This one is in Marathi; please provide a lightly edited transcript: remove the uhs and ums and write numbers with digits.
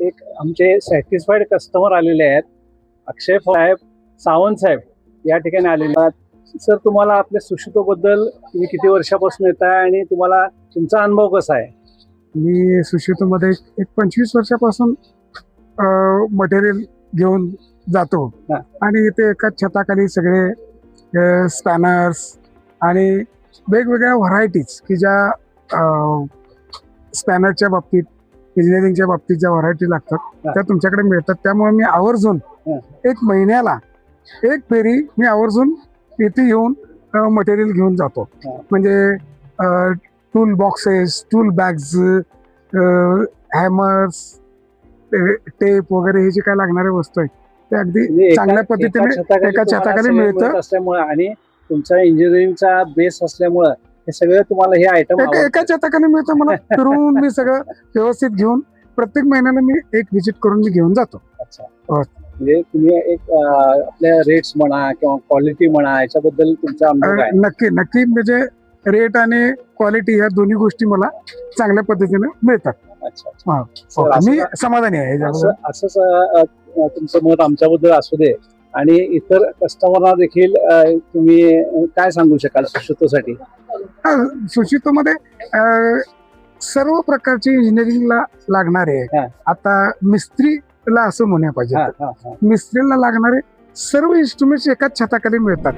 एक आमचे सॅटिस्फाईड कस्टमर आलेले आहेत. अक्षय साहेब, सावंत साहेब या ठिकाणी आलेले आहेत. सर, तुम्हाला आपल्या सुशितोबद्दल तुम्ही किती वर्षापासून येताय आणि तुम्हाला तुमचा अनुभव कसा आहे? मी सुशितोमध्ये एक 25 वर्षापासून मटेरियल घेऊन जातो हा. आणि इथे एकाच छताखाली सगळे स्पॅनर्स आणि वेगवेगळ्या व्हरायटीज की ज्या स्पॅनरच्या बाबतीत, इंजिनिअरिंगच्या बाबतीत ज्या व्हरायटी लागतात त्या तुमच्याकडे मिळतात. त्यामुळे मी आवर्जून एक महिन्याला एक फेरी मी आवर्जून इथे येऊन मटेरियल घेऊन जातो. म्हणजे tool boxes, tool bags, hammers, tape वगैरे हे जे काय लागणारे वस्तू आहेत ते अगदी चांगल्या पद्धतीने एका छताखाली मिळतं असल्यामुळे आणि तुमचा इंजिनिअरिंगचा बेस असल्यामुळे हे सगळं तुम्हाला हे आयटम एका छताखाली मिळतं. मला फिरून मी सगळं व्यवस्थित घेऊन प्रत्येक महिन्याला मी एक व्हिजिट करून मी घेऊन जातो. अच्छा, म्हणजे तुम्ही एक आपल्या रेट्स म्हणा किंवा क्वालिटी म्हणा याच्याबद्दल तुमचा अनुभव काय? नक्की म्हणजे रेट आणि क्वालिटी ह्या दोन्ही गोष्टी मला चांगल्या पद्धतीने मिळतात. अच्छा, मी समाधानी आहे. असंच तुमचं मत आमच्याबद्दल असू दे आणि इतर कस्टमरना देखील तुम्ही काय सांगू शकाल सुशितोसाठी? सुशितोमध्ये सर्व प्रकारचे इंजिनिअरिंगला लागणारे, आता मिस्त्रीला असं म्हणूया पाहिजे, मिस्त्रीला लागणारे सर्व इन्स्ट्रुमेंट्स एकाच छताखाली मिळतात.